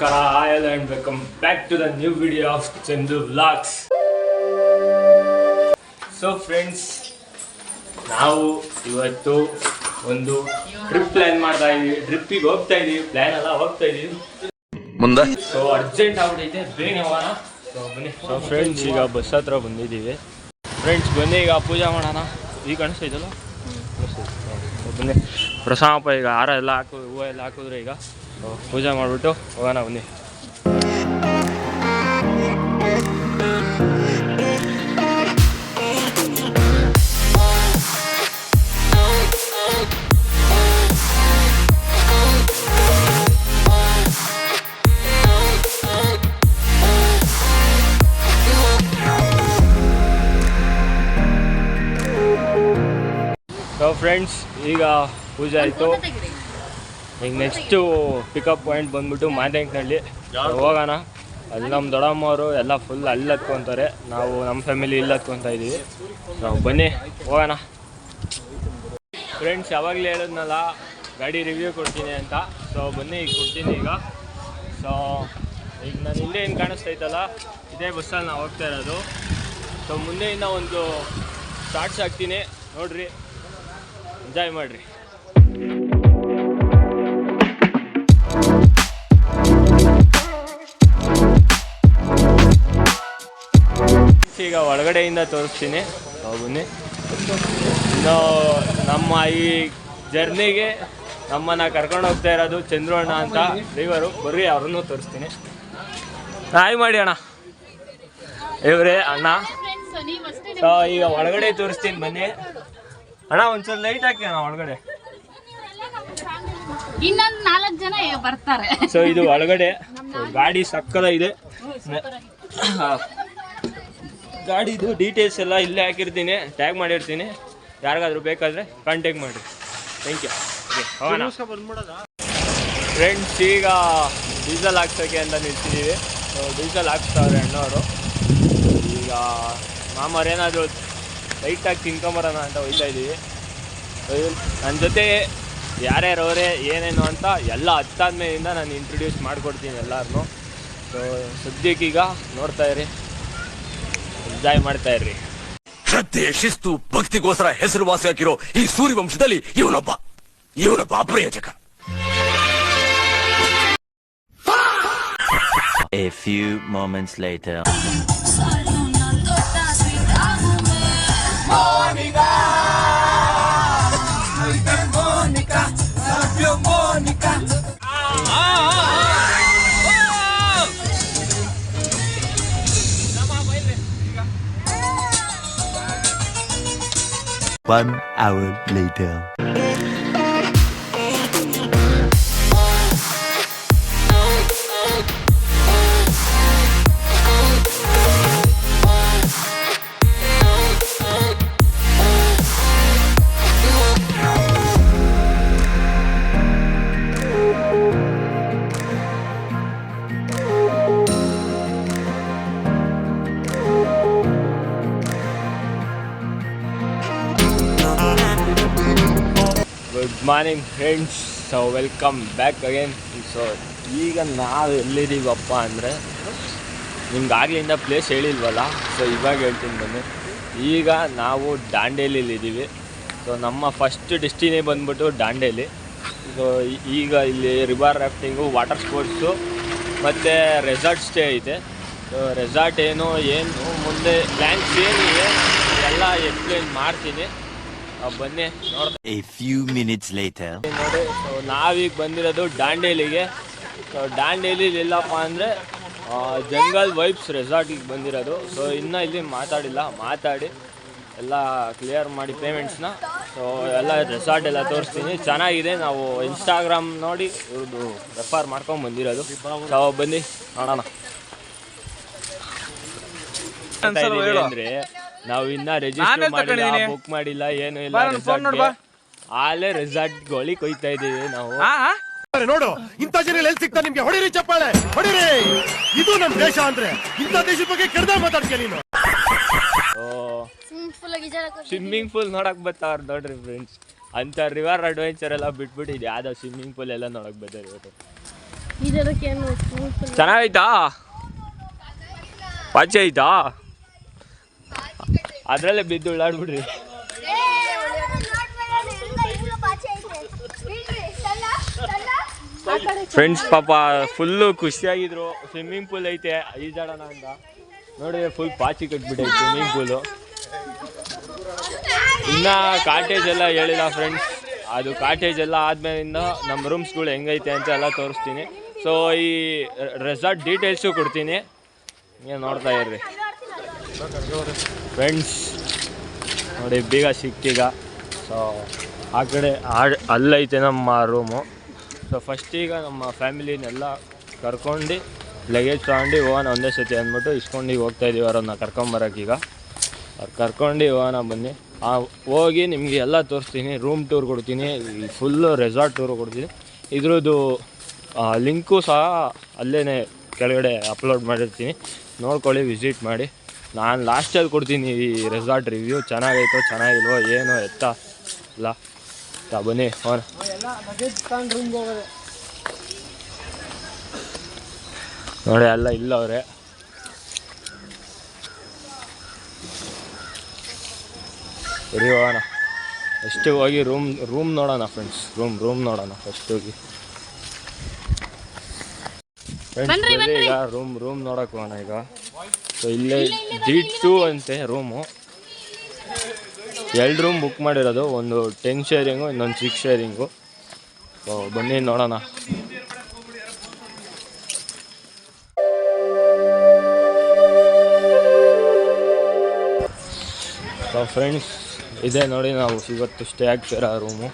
ನಮಸ್ಕಾರ, hi and welcome back to the new video of Chandu vlogs. So friends, ನಾವು ಇವತ್ತು ಒಂದು ಟ್ರಿಪ್ ಪ್ಲ್ಯಾನ್ ಮಾಡ್ತಾ ಇದೀವಿ. ಟ್ರಿಪ್ಪಿಗೆ ಹೋಗ್ತಾ ಇದೀವಿ, ಪ್ಲ್ಯಾನ್ ಎಲ್ಲ ಹೋಗ್ತಾ ಇದೀವಿ ಮುಂದೆ. ಸೊ ಅರ್ಜೆಂಟ್ ಆಗ್ಬಿಟ್ಟೈತೆ, ಬೇಗ ಹೋಗೋಣ. ಸೊ ಬನ್ನಿ. ಸೊ ಫ್ರೆಂಡ್ಸ್, ಈಗ ಬಸ್ ಹತ್ರ ಬಂದಿದ್ದೀವಿ. ಫ್ರೆಂಡ್ಸ್ ಬನ್ನಿ, ಈಗ ಪೂಜೆ ಮಾಡೋಣ. ಈಗ ಕಾಣಿಸ್ತೈತಲ್ಲ, ಬನ್ನಿ. ಪ್ರಸಾದಪ್ಪ ಈಗ ಹಾರ ಎಲ್ಲ ಹೂವು ಎಲ್ಲ ಹಾಕಿದ್ರೆ ಈಗ ಪೂಜೆ ಮಾಡಿಬಿಟ್ಟು ಹೋಗೋಣ ಬನ್ನಿ. ಸೊ ಫ್ರೆಂಡ್ಸ್, ಈಗ ಪೂಜೆ ಆಯಿತು. ಈಗ ನೆಕ್ಸ್ಟು ಪಿಕಪ್ ಪಾಯಿಂಟ್ ಬಂದ್ಬಿಟ್ಟು ಮಾದೇಂಕನಹಳ್ಳಿ ಹೋಗೋಣ. ಅಲ್ಲಿ ನಮ್ಮ ದೊಡ್ಡಮ್ಮವರು ಎಲ್ಲ ಫುಲ್ ಅಲ್ಲಿ ಹತ್ಕೊತಾರೆ, ನಾವು ನಮ್ಮ ಫ್ಯಾಮಿಲಿ ಇಲ್ಲಿ ಹತ್ಕೊತಾ ಇದ್ದೀವಿ. ನಾವು ಬನ್ನಿ ಹೋಗೋಣ. ಫ್ರೆಂಡ್ಸ್, ಯಾವಾಗಲೇ ಹೇಳಿದ್ನಲ್ಲ ಗಾಡಿ ರಿವ್ಯೂ ಕೊಡ್ತೀನಿ ಅಂತ. ಸೊ ಬನ್ನಿ, ಈಗ ಕೊಡ್ತೀನಿ ಈಗ. ಸೊ ಈಗ ನಾನು ಹಿಂದೆ ಏನು ಕಾಣಿಸ್ತೈತಲ್ಲ, ಇದೇ ಬಸ್ಸಲ್ಲಿ ನಾವು ಹೋಗ್ತಾ ಇರೋದು. ಸೊ ಮುಂದೆಯಿಂದ ಒಂದು ಶಾರ್ಟ್ಸ್ ಹಾಕ್ತೀನಿ, ನೋಡಿರಿ, ಎಂಜಾಯ್ ಮಾಡಿರಿ. ಈಗ ಒಳಗಡೆಯಿಂದ ತೋರಿಸ್ತೀನಿ, ಬನ್ನಿ. ಇನ್ನು ನಮ್ಮ ಈ ಜರ್ನಿಗೆ ನಮ್ಮನ್ನು ಕರ್ಕೊಂಡು ಹೋಗ್ತಾ ಇರೋದು ಚಂದ್ರು ಅಣ್ಣ ಅಂತ ಡ್ರೈವರು. ಬರ್ರಿ, ಅವ್ರನ್ನೂ ತೋರಿಸ್ತೀನಿ. ಹಾಯ್ ಮಾಡಿ ಅಣ್ಣ, ಇವರೇ ಅಣ್ಣ. ಈಗ ಒಳಗಡೆ ತೋರಿಸ್ತೀನಿ ಬನ್ನಿ ಅಣ್ಣ. ಒಂದ್ಸಲ ಲೈಟ್ ಹಾಕಿ ಅಣ್ಣ ಒಳಗಡೆ. ಇನ್ನೊಂದು 4 ಜನ ಬರ್ತಾರೆ. ಸೊ ಇದು ಒಳಗಡೆ ಗಾಡಿ ಸಕ್ಕದ ಇದೆ. ಗಾಡಿದು ಡೀಟೇಲ್ಸ್ ಎಲ್ಲ ಇಲ್ಲೇ ಹಾಕಿರ್ತೀನಿ, ಟ್ಯಾಗ್ ಮಾಡಿರ್ತೀನಿ. ಯಾರಿಗಾದ್ರೂ ಬೇಕಾದರೆ ಕಾಂಟ್ಯಾಕ್ಟ್ ಮಾಡಿರಿ. Thank you. ಫ್ರೆಂಡ್ಸ್, ಈಗ ಡೀಸೆಲ್ ಹಾಕ್ಸೋಕ್ಕೆ ಅಂತ ನಿಲ್ಸಿದ್ದೀವಿ. ಡೀಸೆಲ್ ಹಾಕ್ಸ್ತಾವ್ರೆ ಅಣ್ಣವರು. ಈಗ ಮಾಮರೇನಾದರೂ ಲೈಟಾಗಿ ತಿನ್ಕೊಂಬರೋಣ ಅಂತ ಹೋಗ್ತಾ ಇದ್ದೀವಿ. ನನ್ನ ಜೊತೆ ಯಾರ್ಯಾರವರೇ ಏನೇನು ಅಂತ ಎಲ್ಲ ಹತ್ತಾದ್ಮೇಲಿಂದ ನಾನು ಇಂಟ್ರೊಡ್ಯೂಸ್ ಮಾಡಿಕೊಡ್ತೀನಿ ಎಲ್ಲರನ್ನೂ. ಸೊ ಸದ್ಯಕ್ಕೀಗ ನೋಡ್ತಾ ಇರಿ, ಎಂಜಾಯ್ ಮಾಡ್ತಾ ಇರ್ರಿ. ಶ್ರದ್ಧೆ, ಶಿಸ್ತು, ಭಕ್ತಿಗೋಸ್ಕರ ಹೆಸರುವಾಸಿ ಹಾಕಿರೋ ಈ ಸೂರ್ಯವಂಶದಲ್ಲಿ ಇವನೊಬ್ಬ ಅಪ್ರಯೋಜಕ. A few moments later. Monica, Monica, Sabio Monica. 1 hour later. Good morning friends. So welcome back again. So ಈಗ ನಾವು ಎಲ್ಲಿದ್ದೀವಪ್ಪ ಅಂದರೆ, ನಿಮ್ಗೆ ಆಗ್ಲಿಂದ ಪ್ಲೇಸ್ ಹೇಳಿಲ್ವಲ್ಲ, ಸೊ ಇವಾಗ ಹೇಳ್ತೀನಿ ಬನ್ನಿ. ಈಗ ನಾವು ದಾಂಡೇಲಿಲ್ಲಿದ್ದೀವಿ. ಸೊ ನಮ್ಮ ಫಸ್ಟ್ ಡೆಸ್ಟಿನಿ ಬಂದ್ಬಿಟ್ಟು ದಾಂಡೇಲಿ. ಸೊ ಈಗ ಇಲ್ಲಿ ರಿವರ್ ರಾಫ್ಟಿಂಗು, ವಾಟರ್ ಸ್ಪೋರ್ಟ್ಸು ಮತ್ತು ರೆಸಾರ್ಟ್ ಸ್ಟೇ ಐತೆ. ಸೊ ರೆಸಾರ್ಟ್ ಏನು ಮುಂದೆ ಪ್ಲ್ಯಾನ್ಸ್ ಏನಿದೆ ಎಲ್ಲ ಎಕ್ಸ್ಪ್ಲೇನ್ ಮಾಡ್ತೀನಿ, ಬನ್ನಿ ನೋಡ್ತಾ. A few minutes later. ನೋಡಿ, ಸೊ ನಾವೀಗ ಬಂದಿರೋದು ದಾಂಡೇಲಿಗೆ. ಸೊ ದಾಂಡೇಲಿ ಎಲ್ಲಪ್ಪ ಅಂದರೆ ಜಂಗಲ್ ವೈಬ್ಸ್ ರೆಸಾರ್ಟಿಗೆ ಬಂದಿರೋದು. ಸೊ ಇನ್ನೂ ಇಲ್ಲಿ ಮಾತಾಡಿ ಎಲ್ಲ ಕ್ಲಿಯರ್ ಮಾಡಿ ಪೇಮೆಂಟ್ಸ್ನ. ಸೊ ಎಲ್ಲ ರೆಸಾರ್ಟ್ ಎಲ್ಲ ತೋರಿಸ್ತೀನಿ, ಚೆನ್ನಾಗಿದೆ. ನಾವು ಇನ್ಸ್ಟಾಗ್ರಾಮ್ ನೋಡಿ ಇವ್ರದ್ದು ರೆಫರ್ ಮಾಡ್ಕೊಂಡು ಬಂದಿರೋದು. ಸೊ ಬನ್ನಿ ನೋಡೋಣ. ಅಂದರೆ ನಾವು ಇನ್ನ ರಿಜಿಸ್ಟರ್ ಮಾಡಿಲ್ಲ, ಬುಕ್ ಮಾಡಿಲ್ಲ, ಏನು ಇಲ್ಲ. ಆಲೇ ರೆಸಾರ್ಟ್ಗಳಿಗೆ ಕೊಯ್ತಾ ಇದ್ದೀವಿ ನಾವು. ನೋಡು, ಇಂಥ ಜನ ಎಲ್ಲಿ ಸಿಗ್ತಾ ನಿಮ್ಗೆ? ಹೊಡಿರಿ ಚಪ್ಪಾಳೆ, ಹೊಡಿರಿ. ಇದು ನಮ್ ದೇಶ ಅಂದ್ರೆ ಇಂಥ ದೇಶದ ಬಗ್ಗೆ ಕೆಡ್ದ ಮಾತಾಡ್ತೀಯ ನೀನು. ಸ್ವಿಮ್ಮಿಂಗ್ ಪೂಲ್ ನೋಡಕ್ ಬರ್ತಾವ್ರ ನೋಡ್ರಿ ಫ್ರೆಂಡ್ಸ್. ಅಂತ ರಿವರ್ ಅಡ್ವೆಂಚರ್ ಎಲ್ಲ ಬಿಟ್ಬಿಟ್ಟು ಇದು ಯಾವ್ದೋ ಸ್ವಿಮ್ಮಿಂಗ್ ಪೂಲ್ ಎಲ್ಲ ನೋಡಕ್ ಬರ್ತಾರೆ ಇವತ್ತು. ಚೆನ್ನಾಗೈತಾ ಪಾಚಿ ಐತಾ ಅದರಲ್ಲೇ ಬಿದ್ದು ಉಳ್ಳಾಡ್ಬಿಡ್ರಿ. ಫ್ರೆಂಡ್ಸ್ ಪಾಪ ಫುಲ್ಲು ಖುಷಿಯಾಗಿದ್ರು. ಸ್ವಿಮ್ಮಿಂಗ್ ಪೂಲ್ ಐತೆ ಈಜಾಡೋಣ ಅಂತ ನೋಡಿದ್ರೆ ಫುಲ್ ಪಾಚಿ ಕಟ್ಬಿಟ್ಟೈತೆ ಸ್ವಿಮ್ಮಿಂಗ್ ಪೂಲು. ಇನ್ನು ಕಾಟೇಜ್ ಎಲ್ಲ ಹೇಳಿಲ್ಲ ಫ್ರೆಂಡ್ಸ್. ಅದು ಕಾಟೇಜ್ ಎಲ್ಲ ಆದ್ಮೇಲಿಂದ ನಮ್ಮ ರೂಮ್ಸ್ಗಳು ಹೆಂಗೈತೆ ಅಂತ ಎಲ್ಲ ತೋರಿಸ್ತೀನಿ. ಸೊ ಈ ರೆಸಾರ್ಟ್ ಡೀಟೇಲ್ಸು ಕೊಡ್ತೀನಿ, ನೀವು ನೋಡ್ತಾ ಇರ್ರಿ ಫ್ರೆಂಡ್ಸ್. ನೋಡಿ ಬೇಗ ಸಿಕ್ಕೀಗ. ಸೊ ಆ ಕಡೆ ಅಲ್ಲೈತೆ ನಮ್ಮ ರೂಮು. ಸೊ ಫಸ್ಟೀಗ ನಮ್ಮ ಫ್ಯಾಮಿಲಿನೆಲ್ಲ ಕರ್ಕೊಂಡು ಲಗೇಜ್ ತೊಗೊಂಡು ಹೋಗೋಣ ಒಂದೇ ಸತಿ ಅಂದ್ಬಿಟ್ಟು ಇಸ್ಕೊಂಡು ಹೋಗ್ತಾಯಿದ್ದೀವಿ ಅವ್ರನ್ನ ಕರ್ಕೊಂಬರೋಕ್ಕೀಗ. ಅವ್ರು ಕರ್ಕೊಂಡು ಹೋಗೋಣ ಬನ್ನಿ. ಹೋಗಿ ನಿಮಗೆ ಎಲ್ಲ ತೋರಿಸ್ತೀನಿ, ರೂಮ್ ಟೂರ್ ಕೊಡ್ತೀನಿ, ಫುಲ್ಲು ರೆಸಾರ್ಟ್ ಟೂರು ಕೊಡ್ತೀನಿ. ಇದ್ರದ್ದು ಲಿಂಕು ಸಹ ಅಲ್ಲೇ ಕೆಳಗಡೆ ಅಪ್ಲೋಡ್ ಮಾಡಿರ್ತೀನಿ, ನೋಡ್ಕೊಳ್ಳಿ, ವಿಸಿಟ್ ಮಾಡಿ. ನಾನು ಲಾಸ್ಟಲ್ಲಿ ಕೊಡ್ತೀನಿ ಈ ರೆಸಾರ್ಟ್ ರಿವ್ಯೂ. ಚೆನ್ನಾಗೈತೋ ಚೆನ್ನಾಗಿಲ್ವೋ ಏನೋ ಎತ್ತ ಇಲ್ಲ ಬನ್ನಿ ಹೋಗೋಣ. ನೋಡಿ ಎಲ್ಲ ಇಲ್ಲ ಅವರೇ. ಸರಿ ಹೋಗೋಣ. ಫಸ್ಟ್ ಹೋಗಿ ರೂಮ್ ನೋಡೋಣ ಫ್ರೆಂಡ್ಸ್. ರೂಮ್ ನೋಡೋಣ ಫಸ್ಟ್ ಹೋಗಿ ಫ್ರೆಂಡ್ಸ್. ಈಗ ರೂಮ್ ನೋಡೋಕೆ ಹೋಗೋಣ ಈಗ. ಸೊ ಇಲ್ಲೇ G2 ಅಂತೆ ರೂಮು. 2 ರೂಮ್ ಬುಕ್ ಮಾಡಿರೋದು, ಒಂದು 10 ಶೇರಿಂಗು, ಇನ್ನೊಂದು 6 ಶೇರಿಂಗು. ಸೊ ಬನ್ನಿ ನೋಡೋಣ. ಸೊ ಫ್ರೆಂಡ್ಸ್ ಇದೆ ನೋಡಿ, ನಾವು ಇವತ್ತು ಸ್ಟೇ ಆಗ್ತಿರೋ ರೂಮು.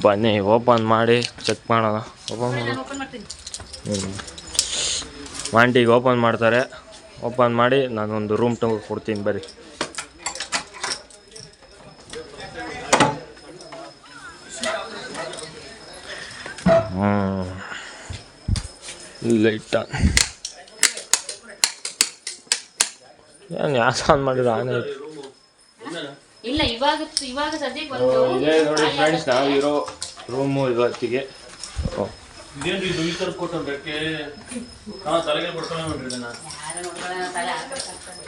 ಬನ್ನಿ ಓಪನ್ ಮಾಡಿ ಚೆಕ್ ಮಾಡೋಣ. ಓಪನ್ ಮಾಡಿ ಆಂಟಿಗೆ ಓಪನ್ ಮಾಡ್ತಾರೆ. ಓಪನ್ ಮಾಡಿ ನಾನೊಂದು ರೂಮ್ ಕೊಡ್ತೀನಿ ಬರ್ರಿ. ಲೈಟ್ ಏನು ಯಾಕೆ ಆನ್ ಮಾಡಿದ್ರು ಆನೆ ಇಲ್ಲ ಇವಾಗ ಸದ್ಯಕ್ಕೆ ಇದೇ ನೋಡಿ ಫ್ರೆಂಡ್ಸ್ ನಾವಿರೋ ರೂಮು ಇವತ್ತಿಗೆ.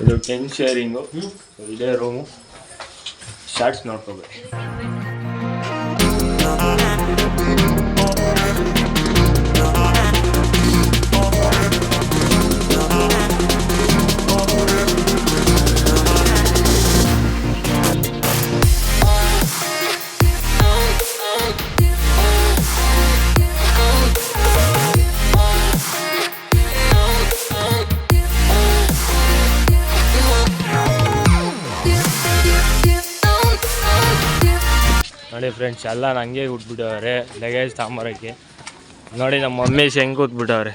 ಇದು 10 ಶೇರಿಂಗು. ಇದೇ ರೂಮು. ಶಾರ್ಟ್ಸ್ ನೋಡ್ಕೋಬೇಕು. ನೋಡಿ ಫ್ರೆಂಡ್ಸ್ ಎಲ್ಲ ನಂಗೆ ಉಟ್ಬಿಟ್ಟವ್ರೆ ಲಗೇಜ್ ತಾಂಬರಕ್ಕೆ. ನೋಡಿ ನಮ್ಮ ಮಮ್ಮಿ ಹೆಂಗೆ ಕೂತ್ಬಿಟ್ಟವ್ರೆ.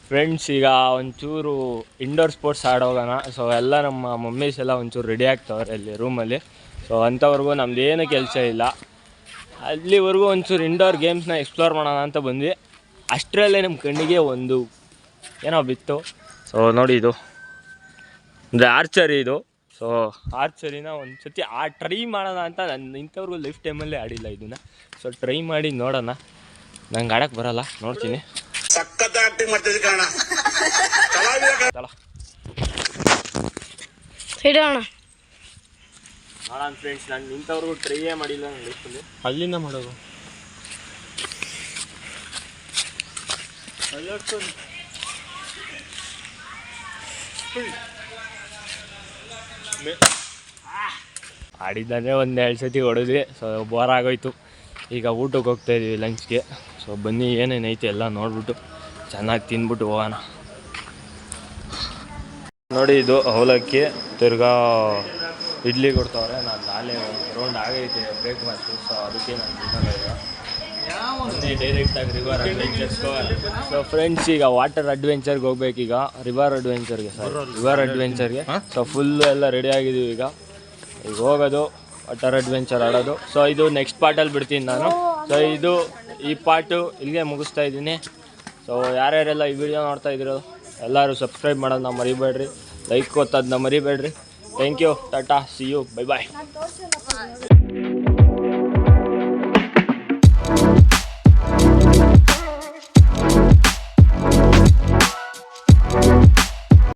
ಫ್ರೆಂಡ್ಸ್ ಈಗ ಒಂಚೂರು ಇಂಡೋರ್ ಸ್ಪೋರ್ಟ್ಸ್ ಆಡೋಗೋಣ. ಸೊ ಎಲ್ಲ ನಮ್ಮ ಮಮ್ಮೀಸ್ ಎಲ್ಲ ಒಂಚೂರು ರೆಡಿ ಆಗ್ತವ್ರೆ ಅಲ್ಲಿ ರೂಮಲ್ಲಿ. ಸೊ ಅಂಥವ್ರಿಗೂ ನಮ್ದು ಏನು ಕೆಲಸ ಇಲ್ಲ, ಅಲ್ಲಿವರೆಗೂ ಒಂಚೂರು ಇಂಡೋರ್ ಗೇಮ್ಸ್ನ ಎಕ್ಸ್ಪ್ಲೋರ್ ಮಾಡೋಣ ಅಂತ ಬಂದ್ವಿ. ಅಷ್ಟರಲ್ಲೇ ನಮ್ಮ ಕಣ್ಣಿಗೆ ಒಂದು ಏನೋ ಬಿತ್ತು. ಸೊ ನೋಡಿ ಇದು ಅಂದರೆ ಆರ್ಚರಿ ಇದು. ಸೊ ಆರ್ಚರಿನ ಒಂದು ಸತಿ ಟ್ರೈ ಮಾಡೋಣ ಅಂತ ನಾನು ಇಂಥವ್ರಿಗೂ ಲೈಫ್ ಟೈಮಲ್ಲೇ ಆಡಿಲ್ಲ ಇದನ್ನು. ಸೊ ಟ್ರೈ ಮಾಡಿ ನೋಡೋಣ. ನಂಗೆ ಆಡೋಕ್ಕೆ ಬರಲ್ಲ, ನೋಡ್ತೀನಿ. ನೋಡೋಣ ಫ್ರೆಂಡ್ಸ್, ನಾನು ಇಂಥವ್ರಿಗೂ ಟ್ರೈಯೇ ಮಾಡಿಲ್ಲ ನನ್ನ ಲೈಫಲ್ಲಿ. ಅಲ್ಲಿಂದ ಮಾಡೋದು ಆಡಿದ್ದಂದರೆ ಒಂದು 2 ಸತಿ ಹೊಡೆದ್ವಿ. ಸೊ ಬೋರ್ ಆಗೋಯ್ತು. ಈಗ ಊಟಕ್ಕೆ ಹೋಗ್ತಾಯಿದ್ದೀವಿ ಲಂಚ್ಗೆ. ಸೊ ಬನ್ನಿ ಏನೇನೈತೆ ಎಲ್ಲ ನೋಡ್ಬಿಟ್ಟು ಚೆನ್ನಾಗಿ ತಿಂದ್ಬಿಟ್ಟು ಹೋಗೋಣ. ನೋಡಿ ಇದು ಅವಲಕ್ಕಿ, ತಿರ್ಗಾ ಇಡ್ಲಿ ಕೊಡ್ತಾವ್ರೆ. ನಾನು ನಾಳೆ ಒಂದು ರೌಂಡ್ ಆಗೈತೆ ಬ್ರೇಕ್ಫಾಸ್ಟು. ಸೊ ಅದಕ್ಕೆ ನಾನು ತಿನ್ನೋಲ್ಲ. ಬನ್ನಿ ಡೈರೆಕ್ಟಾಗಿ ರಿವರ್ ಅಡ್ವೆಂಚರ್ಸ್ಗೆ ಹೋಗೋಣ. ಸೊ ಫ್ರೆಂಡ್ಸ್ ಈಗ ವಾಟರ್ ಅಡ್ವೆಂಚರ್ಗೆ ಹೋಗ್ಬೇಕೀಗ. ರಿವರ್ ಅಡ್ವೆಂಚರ್ಗೆ ಸೊ ಫುಲ್ಲು ಎಲ್ಲ ರೆಡಿ ಆಗಿದ್ದೀವಿ ಈಗ ಹೋಗೋದು, ವಾಟರ್ ಅಡ್ವೆಂಚರ್ ಆಡೋದು. ಸೊ ಇದು ನೆಕ್ಸ್ಟ್ ಪಾರ್ಟಲ್ಲಿ ಬಿಡ್ತೀನಿ ನಾನು. ಸೊ ಈ ಪಾರ್ಟು ಇಲ್ಲಿಗೆ ಮುಗಿಸ್ತಾ ಇದ್ದೀನಿ. ಸೊ ಯಾರ್ಯಾರೆಲ್ಲ ಈ ವಿಡಿಯೋ ನೋಡ್ತಾ ಇದ್ದೀರೋ ಎಲ್ಲರೂ ಸಬ್ಸ್ಕ್ರೈಬ್ ಮಾಡೋದನ್ನ ಮರಿಬೇಡ್ರಿ, ಲೈಕ್ ಕೊತ್ತೋದನ್ನ ಮರಿಬೇಡ್ರಿ. ಥ್ಯಾಂಕ್ ಯು, ಟಾಟಾ, ಸಿ ಯು, ಬೈ ಬಾಯ್.